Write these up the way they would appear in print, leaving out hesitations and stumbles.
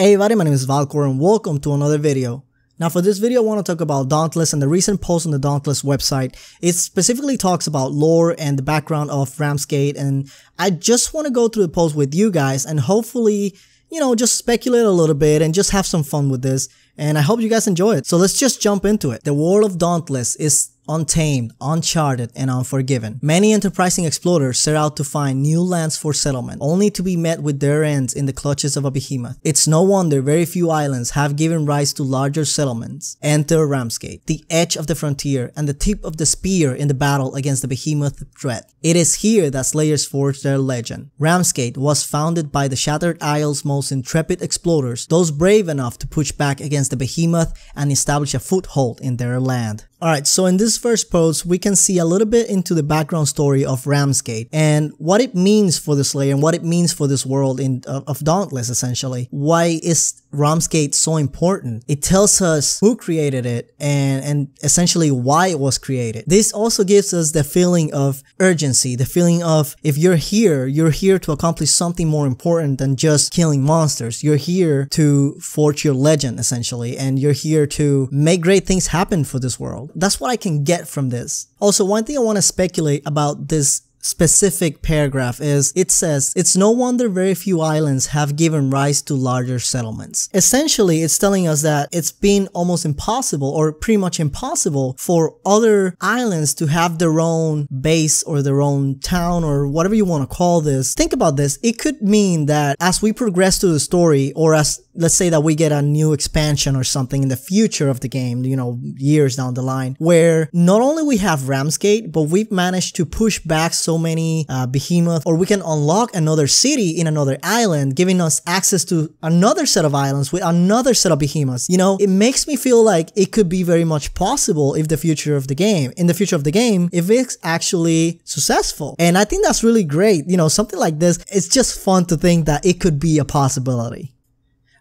Hey everybody, my name is Vahlkor and welcome to another video. Now for this video I want to talk about Dauntless and the recent post on the Dauntless website. It specifically talks about lore and the background of Ramsgate, and I just want to go through the post with you guys and hopefully, just speculate a little bit and just have some fun with this, and I hope you guys enjoy it. So let's just jump into it. The world of Dauntless is untamed, uncharted, and unforgiven. Many enterprising explorers set out to find new lands for settlement, only to be met with their ends in the clutches of a behemoth. It's no wonder very few islands have given rise to larger settlements. Enter Ramsgate, the edge of the frontier and the tip of the spear in the battle against the behemoth threat. It is here that Slayers forged their legend. Ramsgate was founded by the Shattered Isle's most intrepid explorers, those brave enough to push back against the behemoth and establish a foothold in their land. Alright, so in this first post, we can see a little bit into the background story of Ramsgate and what it means for the Slayer and what it means for this world of Dauntless, essentially. Why is Ramsgate so important? It tells us who created it and essentially why it was created. This also gives us the feeling of urgency, the feeling of if you're here to accomplish something more important than just killing monsters. You're here to forge your legend, essentially, and you're here to make great things happen for this world. That's what I can get from this. Also, one thing I want to speculate about this specific paragraph is it says, it's no wonder very few islands have given rise to larger settlements. Essentially, it's telling us that it's been almost impossible or pretty much impossible for other islands to have their own base or their own town or whatever you want to call this. Think about this. It could mean that as we progress through the story, or as let's say that we get a new expansion or something in the future of the game, years down the line, where not only we have Ramsgate, but we've managed to push back so many behemoth, or we can unlock another city in another island, giving us access to another set of islands with another set of behemoths. It makes me feel like it could be very much possible if in the future of the game, if it's actually successful. And I think that's really great. Something like this, it's just fun to think that it could be a possibility.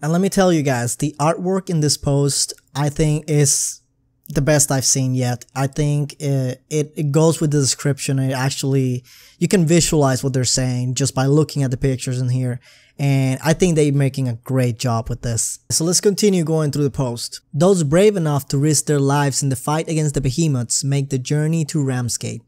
And let me tell you guys, the artwork in this post, I think, is the best I've seen yet. I think it goes with the description. You can visualize what they're saying just by looking at the pictures in here. And I think they're making a great job with this. So let's continue going through the post. Those brave enough to risk their lives in the fight against the behemoths make the journey to Ramsgate.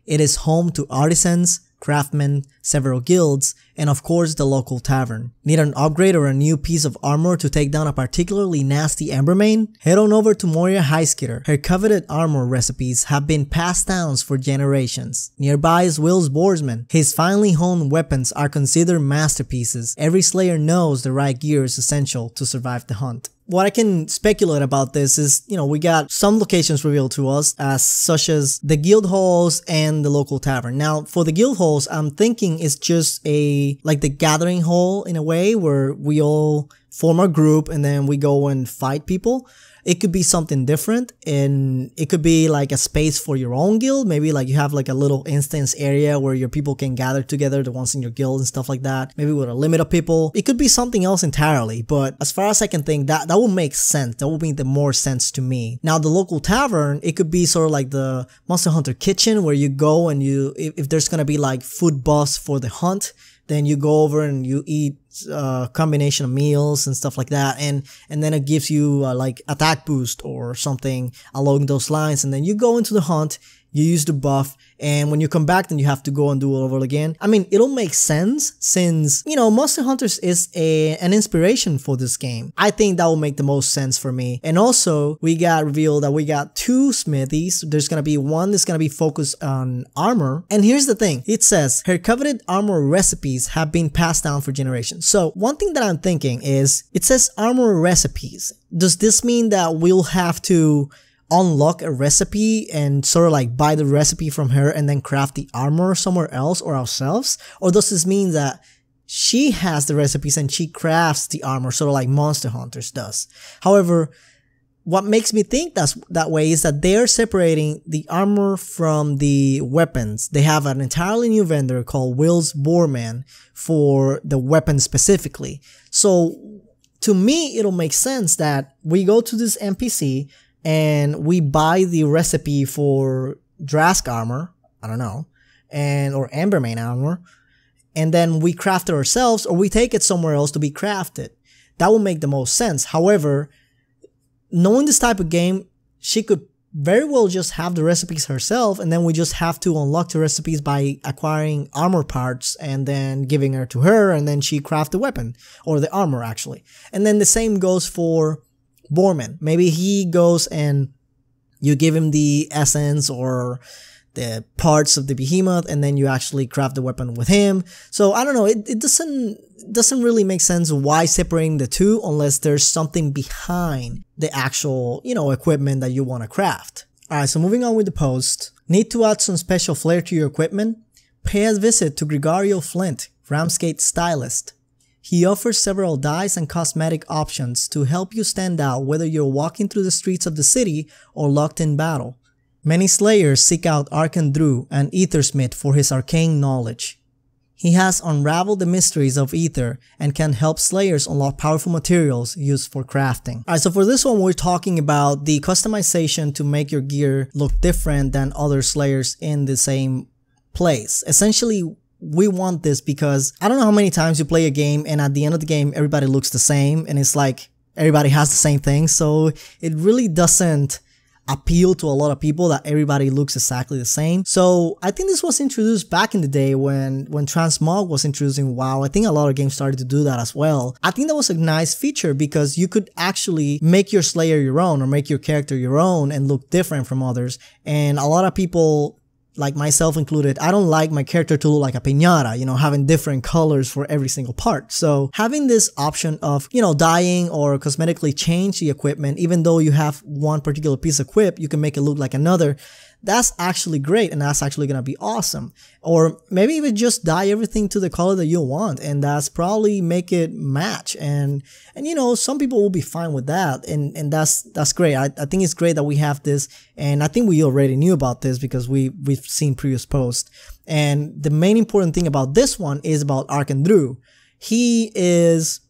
It is home to artisans, craftsmen, several guilds, and of course the local tavern. Need an upgrade or a new piece of armor to take down a particularly nasty Embermane? Head on over to Moria Highskitter. Her coveted armor recipes have been passed down for generations. Nearby is Will's Boarsman. His finely honed weapons are considered masterpieces. Every slayer knows the right gear is essential to survive the hunt. What I can speculate about this is, we got some locations revealed to us, such as the guild halls and the local tavern. Now, for the guild halls, I'm thinking it's just like the gathering hall in a way where we all form a group and then we go and fight people. It could be something different, and it could be like a space for your own guild. Maybe like you have like a little instance area where your people can gather together, the ones in your guild and stuff like that. Maybe with a limit of people. It could be something else entirely, but as far as I can think, that will make sense. That will make the more sense to me. Now, the local tavern, it could be sort of like the Monster Hunter kitchen where you go and if there's gonna be like food buffs for the hunt, then you go over and you eat a combination of meals and stuff like that, and then it gives you like attack boost or something along those lines, and then you go into the hunt, you use the buff, and when you come back then you have to go and do it over again. I mean, it'll make sense since, Monster Hunters is an inspiration for this game. I think that will make the most sense for me. And also, we got revealed that we got two smithies. There's gonna be one that's gonna be focused on armor. And here's the thing. It says, her coveted armor recipes have been passed down for generations. So one thing that I'm thinking is, it says armor recipes. Does this mean that we'll have to unlock a recipe and sort of like buy the recipe from her and then craft the armor somewhere else or ourselves? Or does this mean that she has the recipes and she crafts the armor, sort of like Monster Hunters does? However, what makes me think that way is that they're separating the armor from the weapons. They have an entirely new vendor called Will's Boarsman for the weapons specifically. So to me, it'll make sense that we go to this NPC and we buy the recipe for Drask armor, I don't know, or Embermane armor, and then we craft it ourselves, or we take it somewhere else to be crafted. that would make the most sense. However, knowing this type of game, she could very well just have the recipes herself, and then we just have to unlock the recipes by acquiring armor parts and then giving her to her, and then she craft the weapon, or the armor actually. And then the same goes for Borman. Maybe he goes and you give him the essence or the parts of the behemoth, and then you actually craft the weapon with him. So I don't know, it doesn't really make sense why separating the two unless there's something behind the actual, equipment that you want to craft. Alright, so moving on with the post. Need to add some special flair to your equipment? Pay a visit to Gregario Flint, Ramskate's stylist. He offers several dyes and cosmetic options to help you stand out whether you're walking through the streets of the city or locked in battle. Many slayers seek out Arkandru and Aethersmith for his arcane knowledge. He has unraveled the mysteries of Aether and can help slayers unlock powerful materials used for crafting. Alright, so for this one we're talking about the customization to make your gear look different than other slayers in the same place. Essentially, we want this because I don't know how many times you play a game and at the end of the game everybody looks the same and it's like everybody has the same thing, so it really doesn't appeal to a lot of people that everybody looks exactly the same. So I think this was introduced back in the day when Transmog was introducing WoW. I think a lot of games started to do that as well. I think that was a nice feature because you could actually make your slayer your own or make your character your own and look different from others. And a lot of people, like myself included, I don't like my character to look like a piñata, having different colors for every single part. So having this option of, dyeing or cosmetically change the equipment, even though you have one particular piece equipped, you can make it look like another. That's actually great, and that's actually gonna be awesome. Or maybe even just dye everything to the color that you want, and that's probably make it match. And some people will be fine with that, and that's great. I think it's great that we have this, and I think we already knew about this because we've seen previous posts. And the main important thing about this one is about Arkandru. He is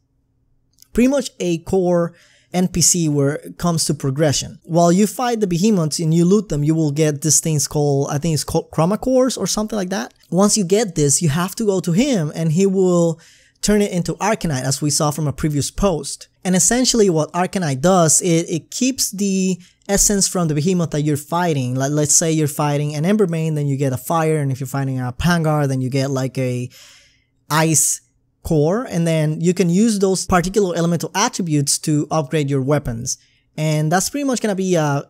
pretty much a core NPC where it comes to progression. While you fight the behemoths and you loot them, you will get these things called, I think it's called chroma cores or something like that. Once you get this, you have to go to him and he will turn it into Arcanite, as we saw from a previous post. And essentially what Arcanite does, it keeps the essence from the behemoth that you're fighting. Like, let's say you're fighting an Emberbane, then you get a fire, and if you're fighting a Pangar, then you get like a ice core, and then you can use those particular elemental attributes to upgrade your weapons. And that's pretty much gonna be a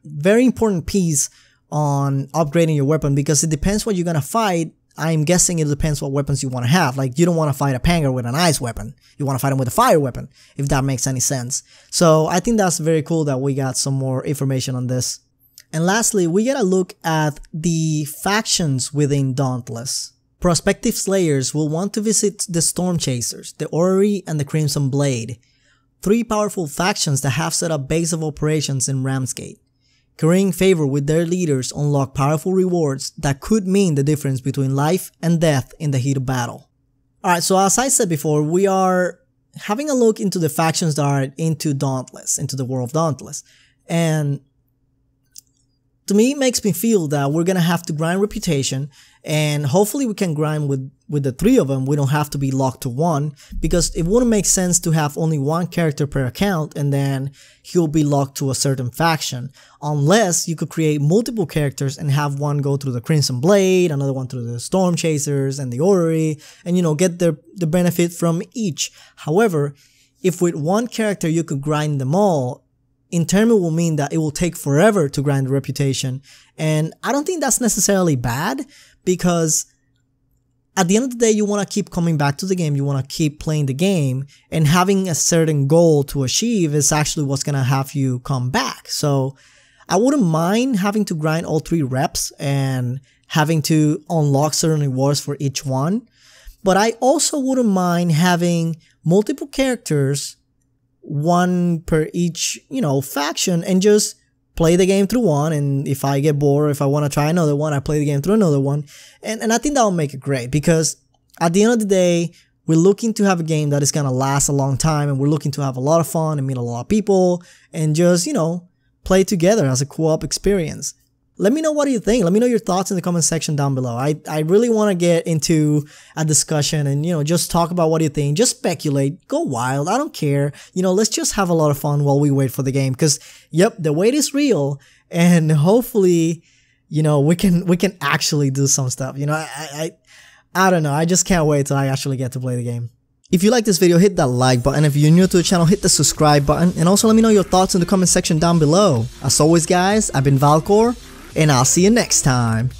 very important piece on upgrading your weapon, because it depends what you're gonna fight. I'm guessing it depends what weapons you want to have. Like, you don't want to fight a Pangar with an ice weapon. You want to fight him with a fire weapon, if that makes any sense. So I think that's very cool that we got some more information on this. And lastly, we get a look at the factions within Dauntless. Prospective slayers will want to visit the Storm Chasers, the Orrery, and the Crimson Blade, 3 powerful factions that have set up base of operations in Ramskate. Currying favor with their leaders unlock powerful rewards that could mean the difference between life and death in the heat of battle. Alright, so as I said before, we are having a look into the factions that are into Dauntless, into the world of Dauntless. And to me, it makes me feel that we're gonna have to grind reputation, and hopefully we can grind with the 3 of them. We don't have to be locked to one, because it wouldn't make sense to have only one character per account and then he'll be locked to a certain faction, unless you could create multiple characters and have one go through the Crimson Blade, another one through the Storm Chasers and the Orrery, and get the benefit from each. However, if with one character you could grind them all, in turn it will mean that it will take forever to grind the reputation, and I don't think that's necessarily bad, because at the end of the day you want to keep coming back to the game, you want to keep playing the game, and having a certain goal to achieve is actually what's gonna have you come back. So I wouldn't mind having to grind all 3 reps and having to unlock certain rewards for each one, but I also wouldn't mind having multiple characters, one per each, faction, and just play the game through one, and if I get bored, or if I want to try another one, I play the game through another one, and I think that will make it great, because at the end of the day, we're looking to have a game that is going to last a long time, and we're looking to have a lot of fun and meet a lot of people, and just, play together as a co-op experience. Let me know what you think. Let me know your thoughts in the comment section down below. I really want to get into a discussion and, just talk about what you think. Just speculate. Go wild. I don't care. Let's just have a lot of fun while we wait for the game. Because, yep, the wait is real. And hopefully, we can actually do some stuff. I don't know. I just can't wait till I actually get to play the game. If you like this video, hit that like button. If you're new to the channel, hit the subscribe button. And also let me know your thoughts in the comment section down below. As always, guys, I've been Vahlkor, and I'll see you next time.